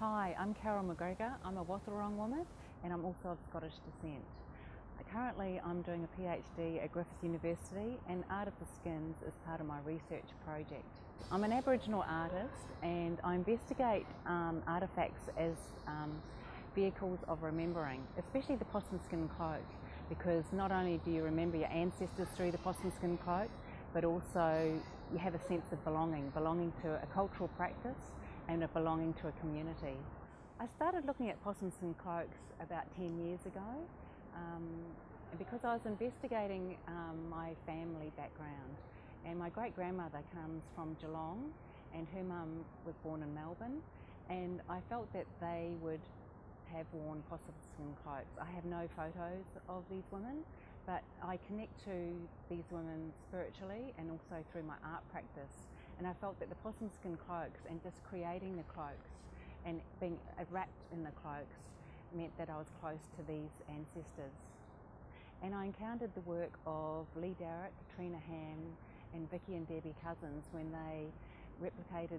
Hi, I'm Carol McGregor. I'm a Wathaurung woman and I'm also of Scottish descent. Currently I'm doing a PhD at Griffith University and Art of the Skins is part of my research project. I'm an Aboriginal artist and I investigate artefacts as vehicles of remembering, especially the possum skin cloak, because not only do you remember your ancestors through the possum skin cloak, but also you have a sense of belonging to a cultural practice and a belonging to a community. I started looking at possum skin cloaks about 10 years ago because I was investigating my family background, and my great-grandmother comes from Geelong and her mum was born in Melbourne, and I felt that they would have worn possum skin cloaks. I have no photos of these women, but I connect to these women spiritually and also through my art practice. And I felt that the possum skin cloaks and just creating the cloaks and being wrapped in the cloaks meant that I was close to these ancestors. And I encountered the work of Lee Darrett, Katrina Ham and Vicky and Debbie Cousins when they replicated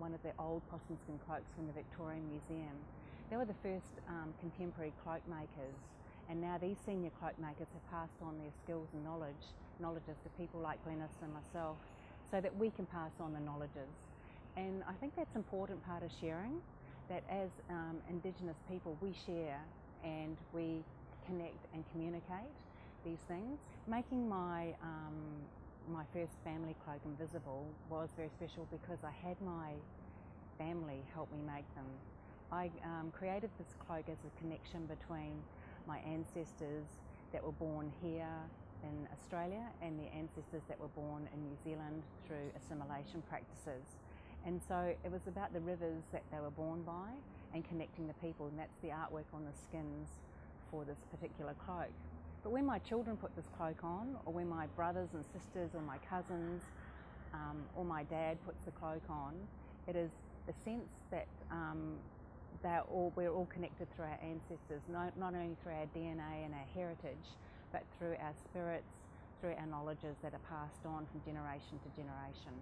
one of the old possum skin cloaks from the Victorian Museum. They were the first contemporary cloak makers, and now these senior cloak makers have passed on their skills and knowledges to people like Glennys and myself, so that we can pass on the knowledges. And I think that's an important part of sharing, that as Indigenous people we share and we connect and communicate these things. Making my first family cloak invisible was very special because I had my family help me make them. I created this cloak as a connection between my ancestors that were born here in Australia and the ancestors that were born in New Zealand through assimilation practices. And so it was about the rivers that they were born by and connecting the people, and that's the artwork on the skins for this particular cloak. But when my children put this cloak on, or when my brothers and sisters or my cousins or my dad puts the cloak on, it is a sense that we're all connected through our ancestors, not only through our DNA and our heritage, but through our spirits, through our knowledges that are passed on from generation to generation.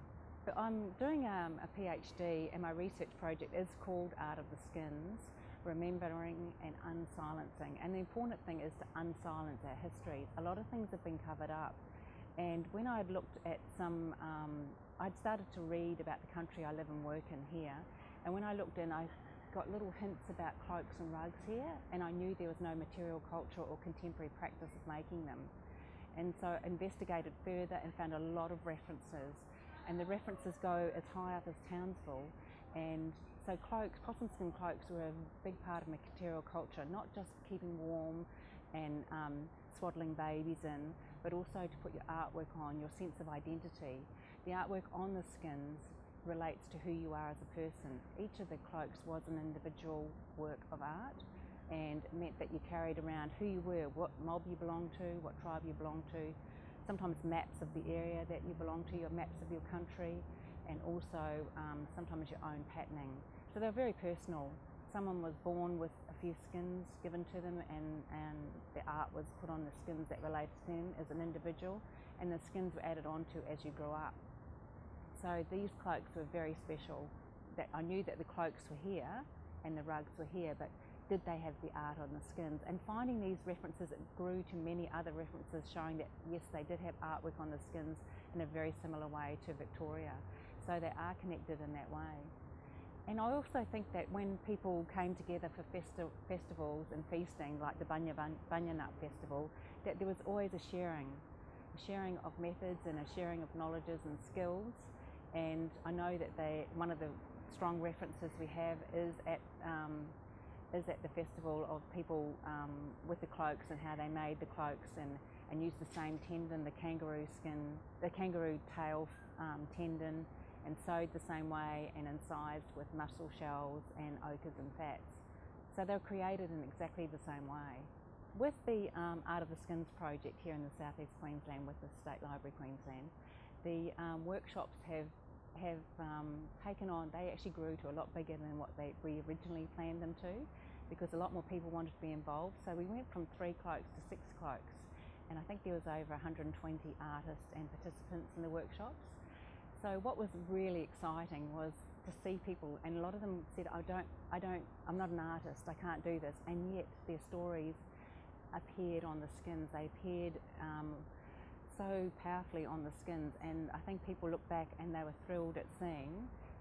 But I'm doing a PhD and my research project is called Art of the Skins, Remembering and Unsilencing. And the important thing is to unsilence our histories. A lot of things have been covered up. And when I'd looked at I'd started to read about the country I live and work in here, and when I looked in, I got little hints about cloaks and rugs here, and I knew there was no material culture or contemporary practice of making them. And so I investigated further and found a lot of references, and the references go as high up as Townsville. And so cloaks, possum skin cloaks, were a big part of material culture, not just keeping warm and swaddling babies in, but also to put your artwork on, your sense of identity. The artwork on the skins relates to who you are as a person. Each of the cloaks was an individual work of art, and it meant that you carried around who you were, what mob you belonged to, what tribe you belonged to, sometimes maps of the area that you belong to, your maps of your country, and also sometimes your own patterning. So they're very personal. Someone was born with a few skins given to them, and the art was put on the skins that related to them as an individual, and the skins were added onto as you grew up. So these cloaks were very special. That I knew that the cloaks were here and the rugs were here, but did they have the art on the skins? And finding these references, it grew to many other references showing that yes, they did have artwork on the skins in a very similar way to Victoria. So they are connected in that way. And I also think that when people came together for festivals and feasting, like the Bunya Nut Festival, that there was always a sharing of methods and a sharing of knowledges and skills. And I know that one of the strong references we have is at the festival of people with the cloaks and how they made the cloaks and used the same tendon, the kangaroo tail tendon, and sewed the same way and incised with mussel shells and ochres and fats. So they were created in exactly the same way. With the Art of the Skins project here in the southeast Queensland with the State Library Queensland, the workshops have taken on, they actually grew to a lot bigger than what we originally planned them to, because a lot more people wanted to be involved. So we went from 3 cloaks to 6 cloaks, and I think there was over 120 artists and participants in the workshops. So what was really exciting was to see people, and a lot of them said, I'm not an artist, I can't do this, and yet their stories appeared on the skins. They appeared so powerfully on the skins, and I think people looked back and they were thrilled at seeing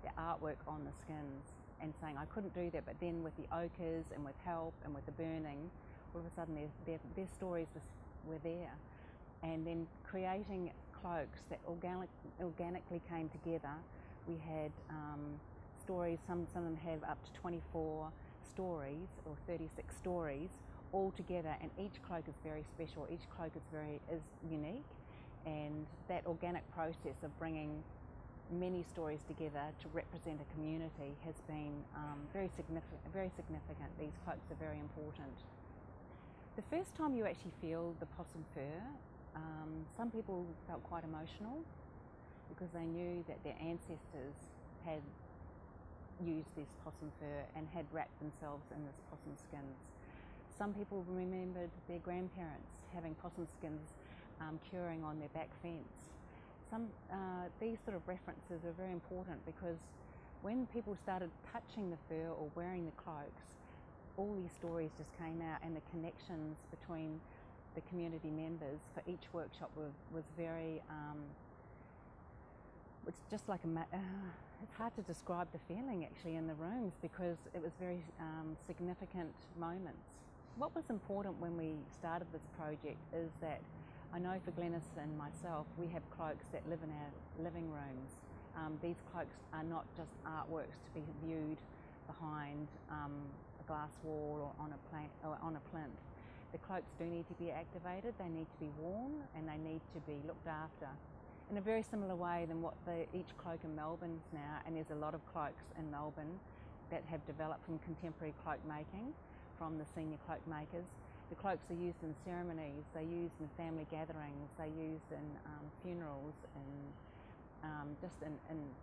the artwork on the skins and saying, I couldn't do that, but then with the ochres and with help and with the burning, all of a sudden their stories were there. And then creating cloaks that organically came together. We had stories, some of them have up to 24 stories or 36 stories all together, and each cloak is very special, each cloak is unique, and that organic process of bringing many stories together to represent a community has been very significant. These cloaks are very important. The first time you actually feel the possum fur, some people felt quite emotional because they knew that their ancestors had used this possum fur and had wrapped themselves in this possum skins. Some people remembered their grandparents having possum skins curing on their back fence. These sort of references are very important because when people started touching the fur or wearing the cloaks, all these stories just came out, and the connections between the community members for each workshop was very, it's just like it's hard to describe the feeling actually in the rooms because it was very significant moments. What was important when we started this project is that I know for Glennys and myself, we have cloaks that live in our living rooms. These cloaks are not just artworks to be viewed behind a glass wall or on a plinth. The cloaks do need to be activated, they need to be worn, and they need to be looked after in a very similar way than what each cloak in Melbourne's now, and there's a lot of cloaks in Melbourne that have developed from contemporary cloak making from the senior cloak makers. The cloaks are used in ceremonies, they're used in family gatherings, they're used in funerals, and just in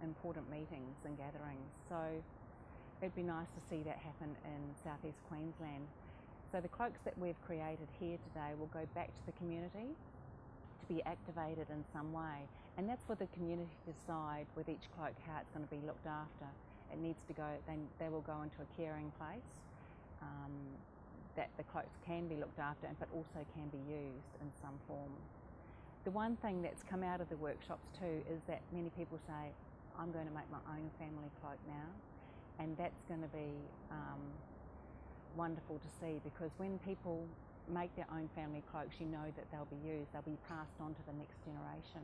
important meetings and gatherings. So it'd be nice to see that happen in southeast Queensland. So the cloaks that we've created here today will go back to the community to be activated in some way, and that's for the community to decide with each cloak how it's going to be looked after. It needs to go, they will go into a caring place that the cloaks can be looked after but also can be used in some form. The one thing that's come out of the workshops too is that many people say, I'm going to make my own family cloak now, and that's going to be wonderful to see, because when people make their own family cloaks, you know that they'll be used, they'll be passed on to the next generation,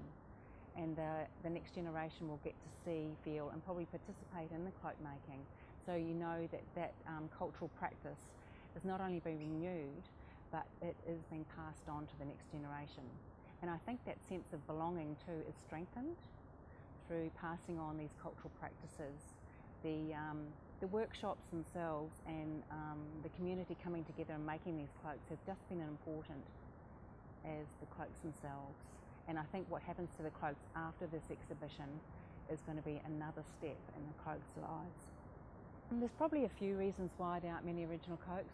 and the next generation will get to see, feel and probably participate in the cloak making. So you know that cultural practice is not only being renewed, but it is being passed on to the next generation. And I think that sense of belonging too is strengthened through passing on these cultural practices. The workshops themselves and the community coming together and making these cloaks have just been as important as the cloaks themselves. And I think what happens to the cloaks after this exhibition is going to be another step in the cloaks' lives. And there's probably a few reasons why there aren't many original cloaks.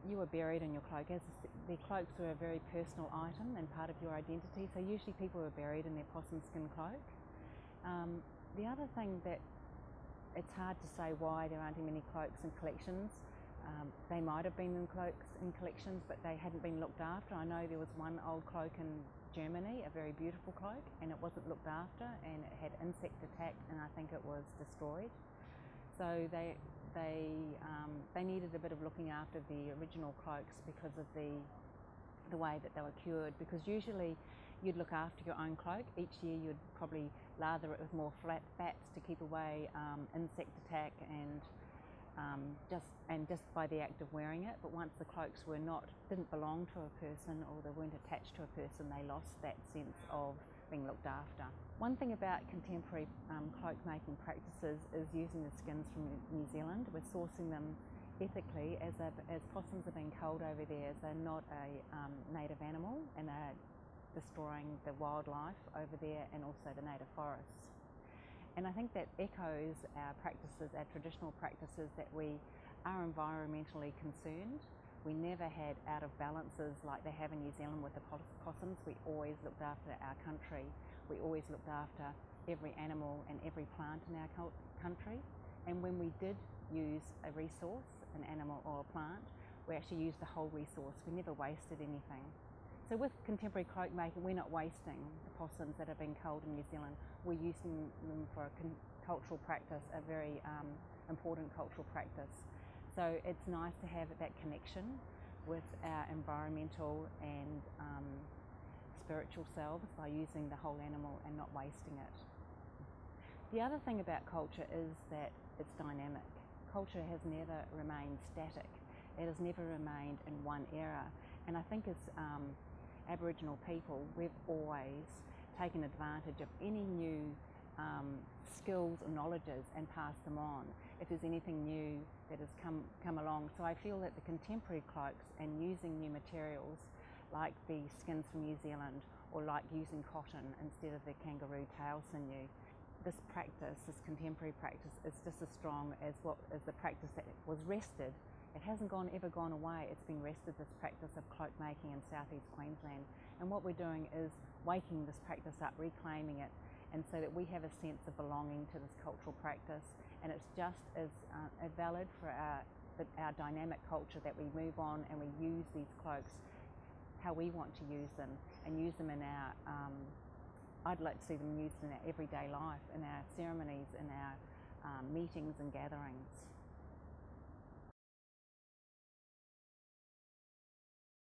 You were buried in your cloak, as the cloaks were a very personal item and part of your identity, so usually people were buried in their possum skin cloak. The other thing that it's hard to say why there aren't many cloaks in collections. They might have been in cloaks in collections, but they hadn't been looked after. I know there was one old cloak in Germany, a very beautiful cloak, and it wasn't looked after, and it had insect attack, and I think it was destroyed. So they needed a bit of looking after the original cloaks because of the way that they were cured. Because usually you'd look after your own cloak. Each year you'd probably lather it with more flat fats to keep away insect attack and just by the act of wearing it. But once the cloaks didn't belong to a person, or they weren't attached to a person, they lost that sense of being looked after. One thing about contemporary cloak making practices is using the skins from New Zealand. We're sourcing them ethically as possums are being culled over there, as they're not a native animal and they're destroying the wildlife over there and also the native forests. And I think that echoes our practices, our traditional practices, that we are environmentally concerned. We never had out of balances like they have in New Zealand with the possums. We always looked after our country. We always looked after every animal and every plant in our country, and when we did use a resource, an animal or a plant, we actually used the whole resource. We never wasted anything. So with contemporary cloak making, we're not wasting the possums that have been culled in New Zealand. We're using them for a cultural practice, a very important cultural practice. So it's nice to have that connection with our environmental and spiritual selves by using the whole animal and not wasting it. The other thing about culture is that it's dynamic. Culture has never remained static. It has never remained in one era. And I think as Aboriginal people, we've always taken advantage of any new skills or knowledges and passed them on if there's anything new that has come along. So I feel that the contemporary cloaks and using new materials like the skins from New Zealand or like using cotton instead of the kangaroo tail sinew, this practice, this contemporary practice, is just as strong as what is the practice that was wrested. It hasn't ever gone away. It's been wrested, this practice of cloak making in southeast Queensland. And what we're doing is waking this practice up, reclaiming it, and so that we have a sense of belonging to this cultural practice. And it's just as valid for our dynamic culture that we move on and we use these cloaks how we want to use them, and use them in our I'd like to see them used in our everyday life, in our ceremonies, in our meetings and gatherings.